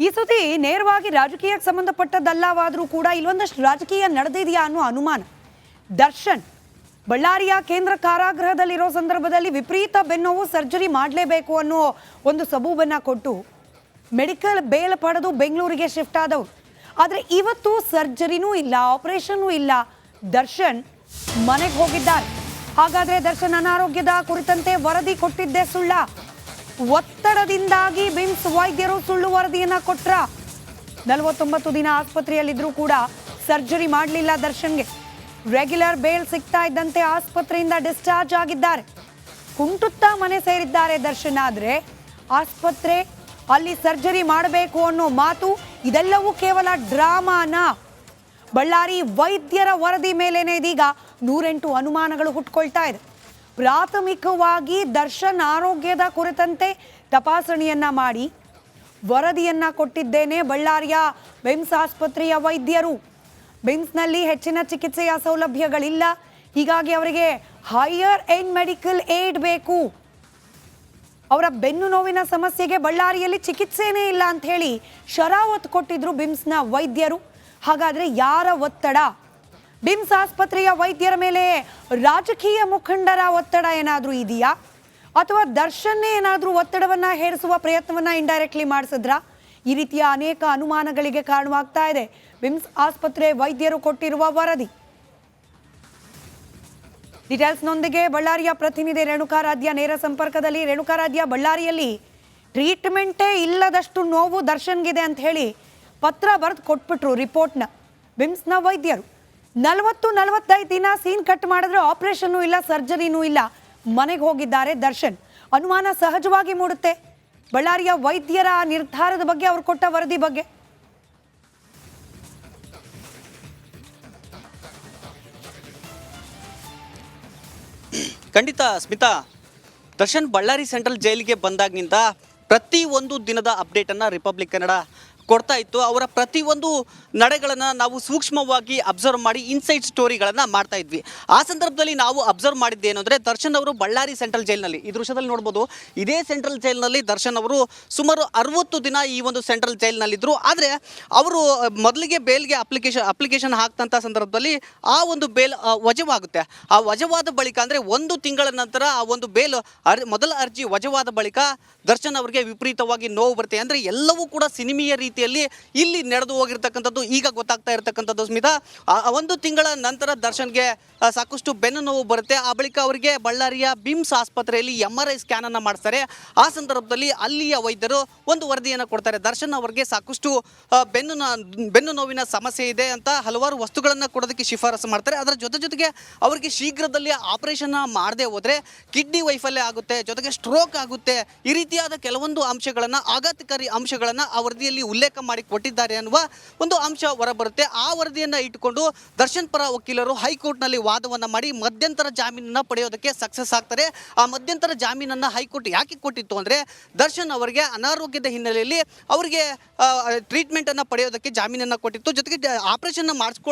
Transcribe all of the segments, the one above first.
ಈ ಸುದ್ದಿ ನೇರವಾಗಿ ರಾಜಕೀಯಕ್ಕೆ ಸಂಬಂಧಪಟ್ಟದ್ದಲ್ಲವಾದರೂ ಕೂಡ ಇಲ್ಲೊಂದಷ್ಟು ರಾಜಕೀಯ ನಡೆದಿದೆಯಾ ಅನ್ನೋ ಅನುಮಾನ. ದರ್ಶನ್ ಬಳ್ಳಾರಿಯ ಕೇಂದ್ರ ಕಾರಾಗೃಹದಲ್ಲಿರೋ ಸಂದರ್ಭದಲ್ಲಿ ವಿಪರೀತ ಬೆನ್ನೋವು, ಸರ್ಜರಿ ಮಾಡಲೇಬೇಕು ಅನ್ನೋ ಒಂದು ಸಬೂಬನ್ನು ಕೊಟ್ಟು ಮೆಡಿಕಲ್ ಬೇಲ್ ಪಡೆದು ಬೆಂಗಳೂರಿಗೆ ಶಿಫ್ಟ್ ಆದವರು. ಆದರೆ ಇವತ್ತು ಸರ್ಜರಿನೂ ಇಲ್ಲ, ಆಪರೇಷನ್ನೂ ಇಲ್ಲ, ದರ್ಶನ್ ಮನೆಗೆ ಹೋಗಿದ್ದಾರೆ. ಹಾಗಾದರೆ ದರ್ಶನ್ ಅನಾರೋಗ್ಯದ ಕುರಿತಂತೆ ವರದಿ ಕೊಟ್ಟಿದ್ದೇ ಸುಳ್ಳ? ಒತ್ತಡದಿಂದಾಗಿ ಬಿಮ್ಸ್ ವೈದ್ಯರು ಸುಳ್ಳು ವರದಿಯನ್ನ ಕೊಟ್ರ? 49 ದಿನ ಆಸ್ಪತ್ರೆಯಲ್ಲಿದ್ರೂ ಕೂಡ ಸರ್ಜರಿ ಮಾಡಲಿಲ್ಲ ದರ್ಶನ್ಗೆ. ರೆಗ್ಯುಲರ್ ಬೇಲ್ ಸಿಗ್ತಾ ಇದ್ದಂತೆ ಆಸ್ಪತ್ರೆಯಿಂದ ಡಿಸ್ಚಾರ್ಜ್ ಆಗಿದ್ದಾರೆ. ಕುಂಟುತ್ತಾ ಮನೆ ಸೇರಿದ್ದಾರೆ ದರ್ಶನ್. ಆದರೆ ಆಸ್ಪತ್ರೆ ಅಲ್ಲಿ ಸರ್ಜರಿ ಮಾಡಬೇಕು ಅನ್ನೋ ಮಾತು, ಇದೆಲ್ಲವೂ ಕೇವಲ ಡ್ರಾಮಾನ? ಬಳ್ಳಾರಿ ವೈದ್ಯರ ವರದಿ ಮೇಲೇನೆ ಇದೀಗ 108 ಅನುಮಾನಗಳು ಹುಟ್ಕೊಳ್ತಾ ಇದೆ. ಪ್ರಾಥಮಿಕವಾಗಿ ದರ್ಶನ್ ಆರೋಗ್ಯದ ಕುರಿತಂತೆ ತಪಾಸಣೆಯನ್ನ ಮಾಡಿ ವರದಿಯನ್ನ ಕೊಟ್ಟಿದ್ದೇನೆ ಬಳ್ಳಾರಿಯ ಬಿಮ್ಸ್ ಆಸ್ಪತ್ರೆಯ ವೈದ್ಯರು. ಬಿಮ್ಸ್ನಲ್ಲಿ ಹೆಚ್ಚಿನ ಚಿಕಿತ್ಸೆಯ ಸೌಲಭ್ಯಗಳಿಲ್ಲ, ಹೀಗಾಗಿ ಅವರಿಗೆ ಹೈಯರ್ ಎಂಡ್ ಮೆಡಿಕಲ್ ಏಡ್ ಬೇಕು. ಅವರ ಬೆನ್ನು ನೋವಿನ ಸಮಸ್ಯೆಗೆ ಬಳ್ಳಾರಿಯಲ್ಲಿ ಚಿಕಿತ್ಸೆನೇ ಇಲ್ಲ ಅಂತ ಹೇಳಿ ಶರಾವತ್ ಕೊಟ್ಟಿದ್ರು ಬಿಮ್ಸ್ನ ವೈದ್ಯರು. ಹಾಗಾದ್ರೆ ಯಾರ ಒತ್ತಡ? ಬಿಮ್ಸ್ ಆಸ್ಪತ್ರೆಯ ವೈದ್ಯರ ಮೇಲೆ ರಾಜಕೀಯ ಮುಖಂಡರ ಒತ್ತಡ ಏನಾದರೂ ಇದೆಯಾ, ಅಥವಾ ದರ್ಶನ್ನೇ ಏನಾದರೂ ಒತ್ತಡವನ್ನ ಹೇರಿಸುವ ಪ್ರಯತ್ನವನ್ನ ಇಂಡೈರೆಕ್ಟ್ಲಿ ಮಾಡಿಸಿದ್ರಾ? ಈ ರೀತಿಯ ಅನೇಕ ಅನುಮಾನಗಳಿಗೆ ಕಾರಣವಾಗ್ತಾ ಇದೆ ಬಿಮ್ಸ್ ಆಸ್ಪತ್ರೆ ವೈದ್ಯರು ಕೊಟ್ಟಿರುವ ವರದಿ. ಡೀಟೇಲ್ಸ್ನೊಂದಿಗೆ ಬಳ್ಳಾರಿಯ ಪ್ರತಿನಿಧಿ ರೇಣುಕಾರಾಧ್ಯ ನೇರ ಸಂಪರ್ಕದಲ್ಲಿ. ರೇಣುಕಾರಾಧ್ಯ, ಬಳ್ಳಾರಿಯಲ್ಲಿ ಟ್ರೀಟ್ಮೆಂಟೇ ಇಲ್ಲದಷ್ಟು ನೋವು ದರ್ಶನ್ಗಿದೆ ಅಂತ ಹೇಳಿ ಪತ್ರ ಬರೆದು ಕೊಟ್ಬಿಟ್ರು ರಿಪೋರ್ಟ್ನ ಬಿಮ್ಸ್ನ ವೈದ್ಯರು. 40-45 ದಿನ ಸೀನ್ ಕಟ್ ಮಾಡಿದ್ರೆ ಆಪರೇಷನ್ನೂ ಇಲ್ಲ, ಸರ್ಜರಿನೂ ಇಲ್ಲ, ಮನೆಗೆ ಹೋಗಿದ್ದಾರೆ ದರ್ಶನ್. ಅನುಮಾನ ಸಹಜವಾಗಿ ಮೂಡುತ್ತೆ ಬಳ್ಳಾರಿಯ ವೈದ್ಯರ ನಿರ್ಧಾರದ ಬಗ್ಗೆ, ಅವರು ಕೊಟ್ಟ ವರದಿ ಬಗ್ಗೆ. ಖಂಡಿತ ಸ್ಮಿತಾ, ದರ್ಶನ್ ಬಳ್ಳಾರಿ ಸೆಂಟ್ರಲ್ ಜೈಲಿಗೆ ಬಂದಾಗಿನಿಂದ ಪ್ರತಿ ಒಂದು ದಿನದ ಅಪ್ಡೇಟನ್ನು ರಿಪಬ್ಲಿಕ್ ಕನ್ನಡ ಕೊಡ್ತಾ ಇತ್ತು. ಅವರ ಪ್ರತಿಯೊಂದು ನಡೆಗಳನ್ನು ನಾವು ಸೂಕ್ಷ್ಮವಾಗಿ ಅಬ್ಸರ್ವ್ ಮಾಡಿ ಇನ್ಸೈಡ್ ಸ್ಟೋರಿಗಳನ್ನು ಮಾಡ್ತಾ ಇದ್ವಿ. ಆ ಸಂದರ್ಭದಲ್ಲಿ ನಾವು ಅಬ್ಸರ್ವ್ ಮಾಡಿದ್ದೇನು ಅಂದರೆ, ದರ್ಶನ್ ಅವರು ಬಳ್ಳಾರಿ ಸೆಂಟ್ರಲ್ ಜೈಲಿನಲ್ಲಿ, ಈ ದೃಶ್ಯದಲ್ಲಿ ನೋಡ್ಬೋದು, ಇದೇ ಸೆಂಟ್ರಲ್ ಜೈಲಿನಲ್ಲಿ ದರ್ಶನ್ ಅವರು ಸುಮಾರು 60 ದಿನ ಈ ಒಂದು ಸೆಂಟ್ರಲ್ ಜೈಲಿನಲ್ಲಿದ್ದರು. ಆದರೆ ಅವರು ಮೊದಲಿಗೆ ಬೇಲ್ಗೆ ಅಪ್ಲಿಕೇಶನ್ ಹಾಕ್ತಂಥ ಸಂದರ್ಭದಲ್ಲಿ ಆ ಒಂದು ಬೇಲ್ ವಜವಾಗುತ್ತೆ. ಆ ವಜವಾದ ಬಳಿಕ ಅಂದರೆ 1 ತಿಂಗಳ ನಂತರ ಆ ಒಂದು ಬೇಲ್ ಮೊದಲ ಅರ್ಜಿ ವಜವಾದ ಬಳಿಕ ದರ್ಶನ್ ಅವರಿಗೆ ವಿಪರೀತವಾಗಿ ನೋವು ಬರುತ್ತೆ. ಅಂದರೆ ಎಲ್ಲವೂ ಕೂಡ ಸಿನಿಮೀಯ ರೀತಿಯಲ್ಲಿ ಇಲ್ಲಿ ನಡೆದು ಹೋಗಿರ್ತಕ್ಕಂಥದ್ದು ಈಗ ಗೊತ್ತಾಗ್ತಾ ಇರತಕ್ಕಂಥದ್ದು ಸ್ಮಿತಾ. 1 ತಿಂಗಳ ನಂತರ ದರ್ಶನ್ಗೆ ಸಾಕಷ್ಟು ಬೆನ್ನು ನೋವು ಬರುತ್ತೆ. ಆ ಬಳಿಕ ಅವರಿಗೆ ಬಳ್ಳಾರಿಯ ಬಿಮ್ಸ್ ಆಸ್ಪತ್ರೆಯಲ್ಲಿ MRI ಸ್ಕ್ಯಾನನ್ನು ಮಾಡಿಸ್ತಾರೆ. ಆ ಸಂದರ್ಭದಲ್ಲಿ ಅಲ್ಲಿಯ ವೈದ್ಯರು ಒಂದು ವರದಿಯನ್ನು ಕೊಡ್ತಾರೆ. ದರ್ಶನ್ ಅವರಿಗೆ ಸಾಕಷ್ಟು ಬೆನ್ನು ನೋವಿನ ಸಮಸ್ಯೆ ಇದೆ ಅಂತ ಹಲವಾರು ವಸ್ತುಗಳನ್ನು ಕೊಡೋದಕ್ಕೆ ಶಿಫಾರಸು ಮಾಡ್ತಾರೆ. ಅದರ ಜೊತೆಗೆ ಅವರಿಗೆ ಶೀಘ್ರದಲ್ಲಿ ಆಪರೇಷನ್ ಮಾಡದೆ ಹೋದರೆ ಕಿಡ್ನಿ ವೈಫಲ್ಯ ಆಗುತ್ತೆ, ಜೊತೆಗೆ ಸ್ಟ್ರೋಕ್ ಆಗುತ್ತೆ. ಈ ರೀತಿಯಾದ ಕೆಲವೊಂದು ಅಂಶಗಳನ್ನು, ಆಘಾತಕಾರಿ ಅಂಶಗಳನ್ನು ಆ ವರದಿಯಲ್ಲಿ ಉಲ್ಲೇಖ ಮಾಡಿ ಕೊಟ್ಟಿದ್ದಾರೆ ಅನ್ನುವ ಒಂದು ಅಂಶ ಹೊರಬರುತ್ತೆ. ಆ ವರದಿಯನ್ನು ಇಟ್ಟುಕೊಂಡು ದರ್ಶನ್ ಪರ ವಕೀಲರು ಹೈಕೋರ್ಟ್ನಲ್ಲಿ ವಾದವನ್ನು ಮಾಡಿ ಮಧ್ಯಂತರ ಜಾಮೀನನ್ನು ಪಡೆಯೋದಕ್ಕೆ ಸಕ್ಸಸ್ ಆಗ್ತಾರೆ. ಆ ಮಧ್ಯಂತರ ಜಾಮೀನನ್ನು ಹೈಕೋರ್ಟ್ ಯಾಕೆ ಕೊಟ್ಟಿತ್ತು ಅಂದರೆ, ದರ್ಶನ್ ಅವರಿಗೆ ಅನಾರೋಗ್ಯದ ಹಿನ್ನೆಲೆಯಲ್ಲಿ ಅವರಿಗೆ ಟ್ರೀಟ್ಮೆಂಟನ್ನು ಪಡೆಯೋದಕ್ಕೆ ಜಾಮೀನನ್ನು ಕೊಟ್ಟಿತ್ತು. ಜೊತೆಗೆ ಆಪರೇಷನ್ನ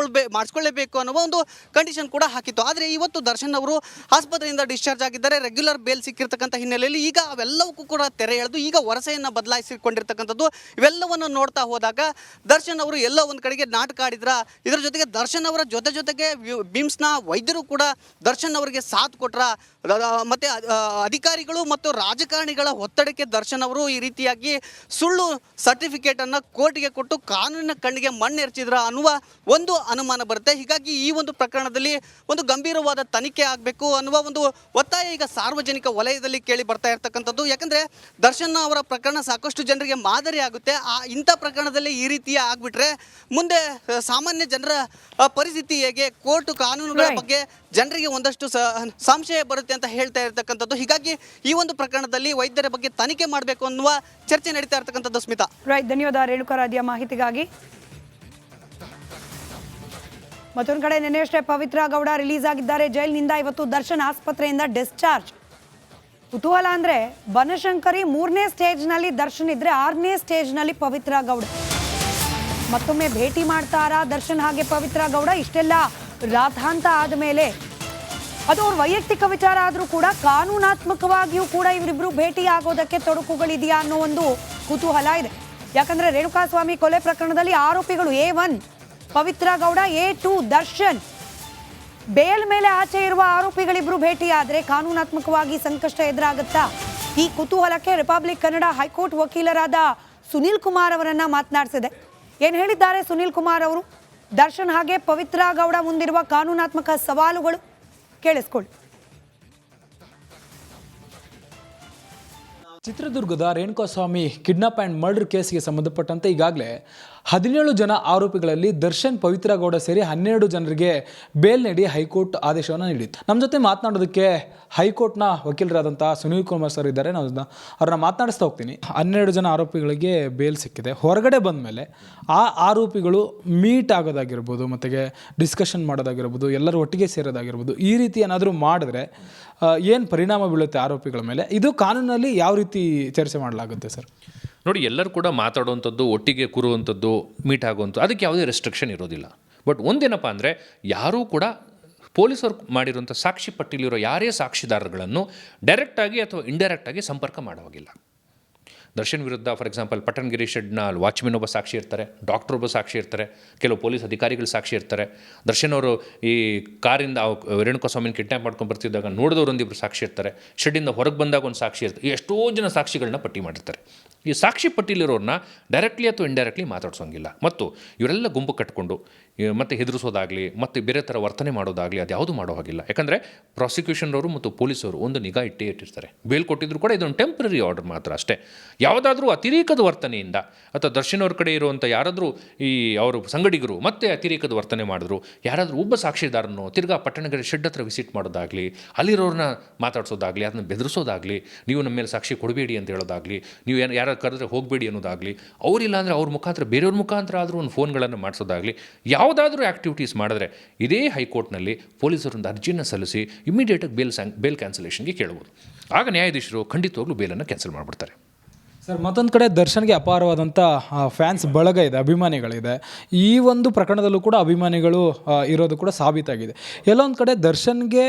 ಮಾಡಿಸ್ಕೊಳ್ಳೇಬೇಕು ಅನ್ನುವ ಒಂದು ಕಂಡೀಷನ್ ಕೂಡ ಹಾಕಿತ್ತು. ಆದರೆ ಇವತ್ತು ದರ್ಶನ್ ಅವರು ಆಸ್ಪತ್ರೆಯಿಂದ ಡಿಸ್ಚಾರ್ಜ್ ಆಗಿದ್ದಾರೆ. ರೆಗ್ಯುಲರ್ ಬೇಲ್ ಸಿಕ್ಕಿರ್ತಕ್ಕಂಥ ಹಿನ್ನೆಲೆಯಲ್ಲಿ ಈಗ ಅವೆಲ್ಲವಕ್ಕೂ ಕೂಡ ತೆರೆ ಎಳೆದು ಈಗ ವರಸೆಯನ್ನು ಬದಲಾಯಿಸಿಕೊಂಡಿರ್ತಕ್ಕಂಥದ್ದು. ಇವೆಲ್ಲವನ್ನು ನೋಡ್ತಾ ಹೋದಾಗ ದರ್ಶನ್ ಅವರು ಎಲ್ಲೋ ಒಂದು ಕಡೆಗೆ ನಾಟಕ ಆಡಿದ್ರ. ಇದರ ಜೊತೆಗೆ ದರ್ಶನ್ ಅವರ ಜೊತೆಗೆ ಬಿಮ್ಸ್ನ ವೈದ್ಯರು ಕೂಡ ದರ್ಶನ್ ಅವರಿಗೆ ಸಾಥ್ ಕೊಟ್ರ. ಮತ್ತು ಅಧಿಕಾರಿಗಳು ಮತ್ತು ರಾಜಕಾರಣಿಗಳ ಒತ್ತಡಕ್ಕೆ ದರ್ಶನ್ ಅವರು ಈ ರೀತಿಯಾಗಿ ಸುಳ್ಳು ಸರ್ಟಿಫಿಕೇಟನ್ನು ಕೋರ್ಟ್ಗೆ ಕೊಟ್ಟು ಕಾನೂನಿನ ಕಣ್ಣಿಗೆ ಮಣ್ಣೆರಚಿದ್ರ ಅನ್ನುವ ಒಂದು ಅನುಮಾನ ಬರುತ್ತೆ. ಹೀಗಾಗಿ ಈ ಒಂದು ಪ್ರಕರಣದಲ್ಲಿ ಒಂದು ಗಂಭೀರವಾದ ತನಿಖೆ ಆಗಬೇಕು ಅನ್ನುವ ಒಂದು ಒತ್ತಾಯ ಈಗ ಸಾರ್ವಜನಿಕ ವಲಯದಲ್ಲಿ ಕೇಳಿ ಬರ್ತಾ ಇರ್ತಕ್ಕಂಥದ್ದು. ಯಾಕಂದರೆ ದರ್ಶನ್ ಅವರ ಪ್ರಕರಣ ಸಾಕಷ್ಟು ಜನರಿಗೆ ಮಾದರಿ ಆಗುತ್ತೆ. ಇಂಥ ಪ್ರಕರಣದಲ್ಲಿ ಈ ರೀತಿಯ ಆಗಿಬಿಟ್ರೆ ಮುಂದೆ ಸಾಮಾನ್ಯ ಜನರ ಪರಿಸ್ಥಿತಿ ಹೇಗೆ, ಕೋರ್ಟ್ ಕಾನೂನುಗಳ ಬಗ್ಗೆ ಜನರಿಗೆ ಒಂದಷ್ಟು ಸಂಶಯ ಬರುತ್ತೆ ಅಂತ ಹೇಳ್ತಾ ಇರ್ತಕ್ಕಂಥದ್ದು. ಹೀಗಾಗಿ ಈ ಒಂದು ಪ್ರಕರಣದಲ್ಲಿ ವೈದ್ಯರ ಬಗ್ಗೆ ತನಿಖೆ ಮಾಡಬೇಕು ಅನ್ನುವ ಚರ್ಚೆ ನಡೀತಾ ಇರ್ತಕ್ಕಂಥದ್ದು ಸ್ಮಿತಾ. ರೈಟ್, ಧನ್ಯವಾದ ರೇಣುಕಾರಾಧ್ಯ ಮಾಹಿತಿಗಾಗಿ. ಮತ್ತೊಂದು ಕಡೆ ನಿನ್ನೆಯಷ್ಟೇ ಪವಿತ್ರ ಗೌಡ ರಿಲೀಸ್ ಆಗಿದ್ದಾರೆ ಜೈಲಿನಿಂದ. ಇವತ್ತು ದರ್ಶನ್ ಆಸ್ಪತ್ರೆಯಿಂದ ಡಿಸ್ಚಾರ್ಜ್. ಕುತೂಹಲ ಅಂದರೆ, ಬನಶಂಕರಿ 3ನೇ ಸ್ಟೇಜ್ನಲ್ಲಿ ದರ್ಶನ್ ಇದ್ರೆ 6ನೇ ಸ್ಟೇಜ್ನಲ್ಲಿ ಪವಿತ್ರ ಗೌಡ. ಮತ್ತೊಮ್ಮೆ ಭೇಟಿ ಮಾಡ್ತಾರಾ ದರ್ಶನ್ ಹಾಗೆ ಪವಿತ್ರ ಗೌಡ? ಇಷ್ಟೆಲ್ಲ ರಾತಾಂತ ಆದಮೇಲೆ ಅದು ಅವ್ರ ವೈಯಕ್ತಿಕ ವಿಚಾರ ಆದರೂ ಕೂಡ ಕಾನೂನಾತ್ಮಕವಾಗಿಯೂ ಕೂಡ ಇವರಿಬ್ಬರು ಭೇಟಿ ಆಗೋದಕ್ಕೆ ತೊಡಕುಗಳಿದೆಯಾ ಅನ್ನೋ ಒಂದು ಕುತೂಹಲ ಇದೆ. ಯಾಕಂದ್ರೆ ರೇಣುಕಾಸ್ವಾಮಿ ಕೊಲೆ ಪ್ರಕರಣದಲ್ಲಿ ಆರೋಪಿಗಳು A1 Pavithra Gowda, A2 Darshan. Bale ಮೇಲೆ ಆಚೆ ಇರುವ ಆರೋಪಿಗಳಿಬ್ರು ಭೇಟಿಯಾದ್ರೆ ಕಾನೂನಾತ್ಮಕವಾಗಿ ಸಂಕಷ್ಟ ಎದುರಾಗುತ್ತಾ? ಈ ಕುತೂಹಲಕ್ಕೆ ರಿಪಬ್ಲಿಕ್ ಕನ್ನಡ ಹೈಕೋರ್ಟ್ ವಕೀಲರಾದ ಸುನೀಲ್ ಕುಮಾರ್ ಅವರನ್ನ ಮಾತನಾಡಿಸಿದೆ. ಏನ್ ಹೇಳಿದ್ದಾರೆ ಸುನೀಲ್ ಕುಮಾರ್ ಅವರು? ದರ್ಶನ್ ಹಾಗೆ ಪವಿತ್ರ ಗೌಡ ಮುಂದಿರುವ ಕಾನೂನಾತ್ಮಕ ಸವಾಲುಗಳು ಕೇಳಿಸ್ಕೊಳ್ಳಿ. ಚಿತ್ರದುರ್ಗದ ರೇಣುಕಾಸ್ವಾಮಿ ಕಿಡ್ನಾಪ್ ಆ್ಯಂಡ್ ಮರ್ಡರ್ ಕೇಸ್ಗೆ ಸಂಬಂಧಪಟ್ಟಂತೆ ಈಗಾಗಲೇ 17 ಜನ ಆರೋಪಿಗಳಲ್ಲಿ ದರ್ಶನ್, ಪವಿತ್ರ ಗೌಡ ಸೇರಿ 12 ಜನರಿಗೆ ಬೇಲ್ ನೀಡಿ ಹೈಕೋರ್ಟ್ ಆದೇಶವನ್ನು ನೀಡಿತ್ತು. ನಮ್ಮ ಜೊತೆ ಮಾತನಾಡೋದಕ್ಕೆ ಹೈಕೋರ್ಟ್ನ ವಕೀಲರಾದಂಥ ಸುನೀಲ್ ಕುಮಾರ್ ಸರ್ ಇದ್ದಾರೆ. ನಾವು ಅವ್ರನ್ನ ಮಾತನಾಡಿಸ್ತಾ ಹೋಗ್ತೀನಿ. 12 ಜನ ಆರೋಪಿಗಳಿಗೆ ಬೇಲ್ ಸಿಕ್ಕಿದೆ. ಹೊರಗಡೆ ಬಂದ ಮೇಲೆ ಆ ಆರೋಪಿಗಳು ಮೀಟ್ ಆಗೋದಾಗಿರ್ಬೋದು, ಮತ್ತು ಡಿಸ್ಕಷನ್ ಮಾಡೋದಾಗಿರ್ಬೋದು, ಎಲ್ಲರೂ ಒಟ್ಟಿಗೆ ಸೇರೋದಾಗಿರ್ಬೋದು, ಈ ರೀತಿ ಏನಾದರೂ ಮಾಡಿದ್ರೆ ಏನು ಪರಿಣಾಮ ಬೀಳುತ್ತೆ ಆರೋಪಿಗಳ ಮೇಲೆ? ಇದು ಕಾನೂನಲ್ಲಿ ಯಾವ ರೀತಿ ಚರ್ಚೆ ಮಾಡಲಾಗುತ್ತೆ ಸರ್? ನೋಡಿ, ಎಲ್ಲರೂ ಕೂಡ ಮಾತಾಡುವಂಥದ್ದು, ಒಟ್ಟಿಗೆ ಕೂರುವಂಥದ್ದು, ಮೀಟ್ ಆಗುವಂಥದ್ದು, ಅದಕ್ಕೆ ಯಾವುದೇ ರೆಸ್ಟ್ರಿಕ್ಷನ್ ಇರೋದಿಲ್ಲ. ಬಟ್ ಒಂದೇನಪ್ಪ ಅಂದರೆ, ಯಾರೂ ಕೂಡ ಪೊಲೀಸರು ಮಾಡಿರುವಂಥ ಸಾಕ್ಷಿ ಪಟ್ಟಿಲಿರೋ ಯಾರೇ ಸಾಕ್ಷಿದಾರಗಳನ್ನು ಡೈರೆಕ್ಟಾಗಿ ಅಥವಾ ಇಂಡೈರೆಕ್ಟಾಗಿ ಸಂಪರ್ಕ ಮಾಡೋವಾಗಿಲ್ಲ. ದರ್ಶನ್ ವಿರುದ್ಧ ಫಾರ್ ಎಕ್ಸಾಂಪಲ್ ಪಟ್ಟಣಗಿರಿ ಶೆಡ್ನ ವಾಚ್ಮೆನ್ ಒಬ್ಬ ಸಾಕ್ಷಿ ಇರ್ತಾರೆ, ಡಾಕ್ಟರ್ ಒಬ್ಬ ಸಾಕ್ಷಿ ಇರ್ತಾರೆ, ಕೆಲವು ಪೊಲೀಸ್ ಅಧಿಕಾರಿಗಳು ಸಾಕ್ಷಿ ಇರ್ತಾರೆ. ದರ್ಶನ್ ಅವರು ಈ ಕಾರಿಂದ ರೇಣುಕಾಸ್ವಾಮಿನ ಕಿಡ್ನಾಪ್ ಮಾಡ್ಕೊಂಡು ಬರ್ತಿದ್ದಾಗ ನೋಡಿದವರೊಂದಿಬ್ಬರು ಸಾಕ್ಷಿ ಇರ್ತಾರೆ. ಶೆಡ್ಡಿಂದ ಹೊರಗೆ ಬಂದಾಗ ಒಂದು ಸಾಕ್ಷಿ ಇರ್ತಾರೆ. ಎಷ್ಟೋ ಜನ ಸಾಕ್ಷಿಗಳನ್ನ ಪಟ್ಟಿ ಮಾಡಿರ್ತಾರೆ. ಈ ಸಾಕ್ಷಿ ಪಟ್ಟಿಲಿರೋರನ್ನ ಡೈರೆಕ್ಟ್ಲಿ ಅಥವಾ ಇಂಡೈರೆಕ್ಟ್ಲಿ ಮಾತಾಡ್ಸೋಂಗಿಲ್ಲ. ಮತ್ತು ಇವರೆಲ್ಲ ಗುಂಪು ಕಟ್ಕೊಂಡು ಮತ್ತು ಹೆದರಿಸೋದಾಗಲಿ ಮತ್ತು ಬೇರೆ ಥರ ವರ್ತನೆ ಮಾಡೋದಾಗಲಿ ಅದು ಯಾವುದೂ ಮಾಡೋ ಹಾಗಿಲ್ಲ. ಯಾಕಂದರೆ ಪ್ರಾಸಿಕ್ಯೂಷನ್ರವರು ಮತ್ತು ಪೊಲೀಸರು ಒಂದು ನಿಗಾ ಇಟ್ಟಿರ್ತಾರೆ. ಬೇಲ್ ಕೊಟ್ಟಿದ್ರು ಕೂಡ ಇದೊಂದು ಟೆಂಪ್ರರಿ ಆರ್ಡರ್ ಮಾತ್ರ ಅಷ್ಟೇ. ಯಾವುದಾದ್ರೂ ಅತಿರೇಕದ ವರ್ತನೆಯಿಂದ ಅಥವಾ ದರ್ಶನ್ ಅವ್ರ ಕಡೆ ಇರುವಂಥ ಯಾರಾದರೂ ಈ ಅವರು ಸಂಗಡಿಗರು ಮತ್ತೆ ಅತಿರೇಕದ ವರ್ತನೆ ಮಾಡಿದ್ರು, ಯಾರಾದರೂ ಒಬ್ಬ ಸಾಕ್ಷಿದಾರನೋ ತಿರ್ಗಾ ಪಟ್ಟಣಗಿರಿ ಶೆಡ್ ಹತ್ರ ವಿಸಿಟ್ ಮಾಡೋದಾಗಲಿ, ಅಲ್ಲಿರೋರನ್ನ ಮಾತಾಡ್ಸೋದಾಗಲಿ, ಅದನ್ನು ಬೆದರಿಸೋದಾಗಲಿ, ನೀವು ನಮ್ಮ ಮೇಲೆ ಸಾಕ್ಷಿ ಕೊಡಬೇಡಿ ಅಂತ ಹೇಳೋದಾಗಲಿ, ನೀವು ಯಾರು ಕರೆದ್ರೆ ಹೋಗಬೇಡಿ ಅನ್ನೋದಾಗಲಿ, ಅವರಿಲ್ಲ ಅಂದರೆ ಅವ್ರ ಮುಖಾಂತರ ಬೇರೆಯವ್ರ ಮುಖಾಂತರ ಆದರೂ ಒಂದು ಫೋನ್ಗಳನ್ನು ಮಾಡಿಸೋದಾಗಲಿ, ಯಾವುದಾದ್ರೂ ಆ್ಯಕ್ಟಿವಿಟೀಸ್ ಮಾಡಿದ್ರೆ ಇದೇ ಹೈಕೋರ್ಟ್ನಲ್ಲಿ ಪೊಲೀಸರೊಂದು ಅರ್ಜಿಯನ್ನು ಸಲ್ಲಿಸಿ ಇಮಿಡಿಯೇಟಾಗಿ ಬೇಲ್ ಕ್ಯಾನ್ಸಲೇಷನ್ಗೆ ಕೇಳ್ಬೋದು. ಆಗ ನ್ಯಾಯಾಧೀಶರು ಖಂಡಿತವಾಗ್ಲೂ ಬೇಲನ್ನು ಕ್ಯಾನ್ಸಲ್ ಮಾಡಿಬಿಡ್ತಾರೆ. ಸರ್, ಮತ್ತೊಂದು ಕಡೆ ದರ್ಶನ್ಗೆ ಅಪಾರವಾದಂಥ ಫ್ಯಾನ್ಸ್ ಬಳಗ ಇದೆ, ಅಭಿಮಾನಿಗಳಿದೆ. ಈ ಒಂದು ಪ್ರಕರಣದಲ್ಲೂ ಕೂಡ ಅಭಿಮಾನಿಗಳು ಇರೋದು ಕೂಡ ಸಾಬೀತಾಗಿದೆ. ಎಲ್ಲೊಂದು ಕಡೆ ದರ್ಶನ್ಗೆ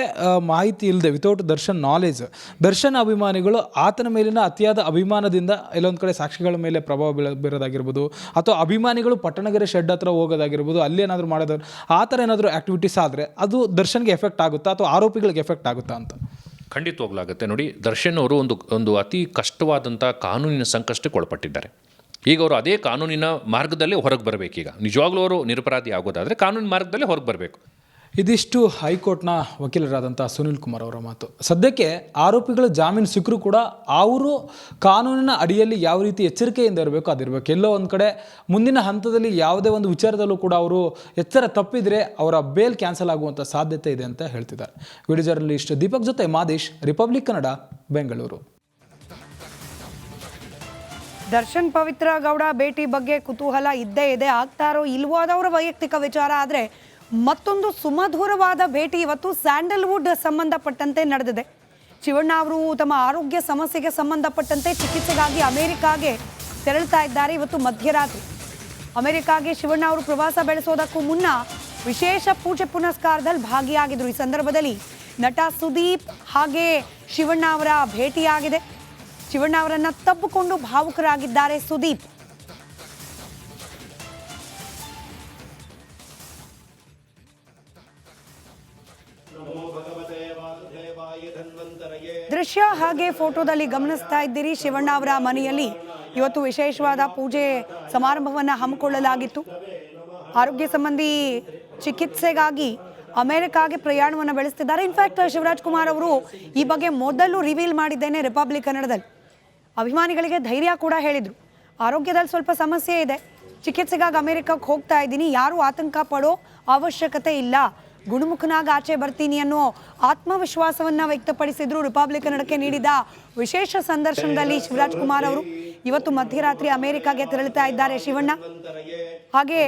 ಮಾಹಿತಿ ಇಲ್ಲದೆ, ವಿತೌಟ್ ದರ್ಶನ್ ನಾಲೆಜ್, ದರ್ಶನ್ ಅಭಿಮಾನಿಗಳು ಆತನ ಮೇಲಿನ ಅತಿಯಾದ ಅಭಿಮಾನದಿಂದ ಎಲ್ಲೊಂದು ಕಡೆ ಸಾಕ್ಷಿಗಳ ಮೇಲೆ ಪ್ರಭಾವ ಬೀರೋದಾಗಿರ್ಬೋದು, ಅಥವಾ ಅಭಿಮಾನಿಗಳು ಪಟ್ಟಣಗಿರಿ ಶೆಡ್ ಹತ್ರ ಹೋಗೋದಾಗಿರ್ಬೋದು, ಅಲ್ಲಿ ಏನಾದರೂ ಮಾಡೋದಾದ್ರು, ಆ ಥರ ಏನಾದರೂ ಆ್ಯಕ್ಟಿವಿಟೀಸ್ ಆದರೆ ಅದು ದರ್ಶನ್ಗೆ ಎಫೆಕ್ಟ್ ಆಗುತ್ತಾ ಅಥವಾ ಆರೋಪಿಗಳಿಗೆ ಎಫೆಕ್ಟ್ ಆಗುತ್ತಾ ಅಂತ? ಖಂಡಿತವಾಗ್ಲಾಗುತ್ತೆ. ನೋಡಿ, ದರ್ಶನ್ ಅವರು ಒಂದು ಅತಿ ಕಷ್ಟವಾದಂಥ ಕಾನೂನಿನ ಸಂಕಷ್ಟಕ್ಕೆ ಒಳಪಟ್ಟಿದ್ದಾರೆ. ಈಗ ಅವರು ಅದೇ ಕಾನೂನಿನ ಮಾರ್ಗದಲ್ಲೇ ಹೊರಗೆ ಬರಬೇಕೀಗ. ನಿಜವಾಗ್ಲೂ ಅವರು ನಿರಪರಾಧಿ ಆಗೋದಾದರೆ ಕಾನೂನಿನ ಮಾರ್ಗದಲ್ಲೇ ಹೊರಗೆ ಬರಬೇಕು. ಇದಿಷ್ಟು ಹೈಕೋರ್ಟ್ನ ವಕೀಲರಾದಂಥ ಸುನೀಲ್ ಕುಮಾರ್ ಅವರ ಮಾತು. ಸದ್ಯಕ್ಕೆ ಆರೋಪಿಗಳು ಜಾಮೀನು ಸಿಕ್ಕರೂ ಕೂಡ ಅವರು ಕಾನೂನಿನ ಅಡಿಯಲ್ಲಿ ಯಾವ ರೀತಿ ಎಚ್ಚರಿಕೆಯಿಂದ ಇರಬೇಕು ಅದಿರಬೇಕು. ಎಲ್ಲೋ ಒಂದು ಕಡೆ ಮುಂದಿನ ಹಂತದಲ್ಲಿ ಯಾವುದೇ ಒಂದು ವಿಚಾರದಲ್ಲೂ ಕೂಡ ಅವರು ಎಚ್ಚರ ತಪ್ಪಿದರೆ ಅವರ ಬೇಲ್ ಕ್ಯಾನ್ಸಲ್ ಆಗುವಂಥ ಸಾಧ್ಯತೆ ಇದೆ ಅಂತ ಹೇಳ್ತಿದ್ದಾರೆ. ವಿಡಿಯೋ ಜರ್ನಲಿಸ್ಟ್ ದೀಪಕ್ ಜೊತೆ ಮಾದೇಶ್, ರಿಪಬ್ಲಿಕ್ ಕನ್ನಡ, ಬೆಂಗಳೂರು. ದರ್ಶನ್ ಪವಿತ್ರ ಗೌಡ ಭೇಟಿ ಬಗ್ಗೆ ಕುತೂಹಲ ಇದ್ದೇ ಇದೆ. ಆಗ್ತಾರೋ ಇಲ್ವೋ ಅದವರ ವೈಯಕ್ತಿಕ ವಿಚಾರ. ಆದರೆ ಮತ್ತೊಂದು ಸುಮಧುರವಾದ ಭೇಟಿ ಇವತ್ತು ಸ್ಯಾಂಡಲ್ವುಡ್ ಸಂಬಂಧಪಟ್ಟಂತೆ ನಡೆದಿದೆ. ಶಿವಣ್ಣ ಅವರು ತಮ್ಮ ಆರೋಗ್ಯ ಸಮಸ್ಯೆಗೆ ಸಂಬಂಧಪಟ್ಟಂತೆ ಚಿಕಿತ್ಸೆಗಾಗಿ ಅಮೆರಿಕಾಗೆ ತೆರಳುತ್ತಾ ಇದ್ದಾರೆ. ಇವತ್ತು ಮಧ್ಯರಾತ್ರಿ ಅಮೆರಿಕಾಗೆ ಶಿವಣ್ಣ ಅವರು ಪ್ರವಾಸ ಬೆಳೆಸೋದಕ್ಕೂ ಮುನ್ನ ವಿಶೇಷ ಪೂಜೆ ಪುನಸ್ಕಾರದಲ್ಲಿ ಭಾಗಿಯಾಗಿದ್ರು. ಈ ಸಂದರ್ಭದಲ್ಲಿ ನಟ ಸುದೀಪ್ ಹಾಗೆ ಶಿವಣ್ಣ ಅವರ ಭೇಟಿಯಾಗಿದೆ. ಶಿವಣ್ಣ ಅವರನ್ನ ತಬ್ಬಿಕೊಂಡು ಭಾವುಕರಾಗಿದ್ದಾರೆ ಸುದೀಪ್. ದೃಶ್ಯ ಹಾಗೆ ಫೋಟೋದಲ್ಲಿ ಗಮನಿಸ್ತಾ ಇದ್ದೀರಿ. ಶಿವಣ್ಣ ಅವರ ಮನೆಯಲ್ಲಿ ಇವತ್ತು ವಿಶೇಷವಾದ ಪೂಜೆ ಸಮಾರಂಭವನ್ನು ಹಮ್ಮಿಕೊಳ್ಳಲಾಗಿತ್ತು. ಆರೋಗ್ಯ ಸಂಬಂಧಿ ಚಿಕಿತ್ಸೆಗಾಗಿ ಅಮೆರಿಕಾಗೆ ಪ್ರಯಾಣವನ್ನು ಬೆಳೆಸ್ತಿದ್ದಾರೆ. ಇನ್ಫ್ಯಾಕ್ಟ್ ಶಿವರಾಜ್ ಕುಮಾರ್ ಅವರು ಈ ಬಗ್ಗೆ ಮೊದಲು ರಿವೀಲ್ ಮಾಡಿದ್ದೇನೆ ರಿಪಬ್ಲಿಕ್ ಕನ್ನಡದಲ್ಲಿ. ಅಭಿಮಾನಿಗಳಿಗೆ ಧೈರ್ಯ ಕೂಡ ಹೇಳಿದರು. ಆರೋಗ್ಯದಲ್ಲಿ ಸ್ವಲ್ಪ ಸಮಸ್ಯೆ ಇದೆ, ಚಿಕಿತ್ಸೆಗಾಗಿ ಅಮೆರಿಕಕ್ಕೆ ಹೋಗ್ತಾ ಇದ್ದೀನಿ, ಯಾರೂ ಆತಂಕ ಪಡೋ ಅವಶ್ಯಕತೆ ಇಲ್ಲ, ಗುಣಮುಖನಾಗಿ ಆಚೆ ಬರ್ತೀನಿ ಅನ್ನೋ ಆತ್ಮವಿಶ್ವಾಸವನ್ನು ವ್ಯಕ್ತಪಡಿಸಿದ್ರು. ರಿಪಬ್ಲಿಕ್ ಕನ್ನಡಕ್ಕೆ ನೀಡಿದ ವಿಶೇಷ ಸಂದರ್ಶನದಲ್ಲಿ ಶಿವರಾಜ್ ಕುಮಾರ್ ಅವರು ಇವತ್ತು ಮಧ್ಯರಾತ್ರಿ ಅಮೆರಿಕಾಗೆ ತೆರಳುತ್ತಾ ಇದ್ದಾರೆ ಶಿವಣ್ಣ. ಹಾಗೆ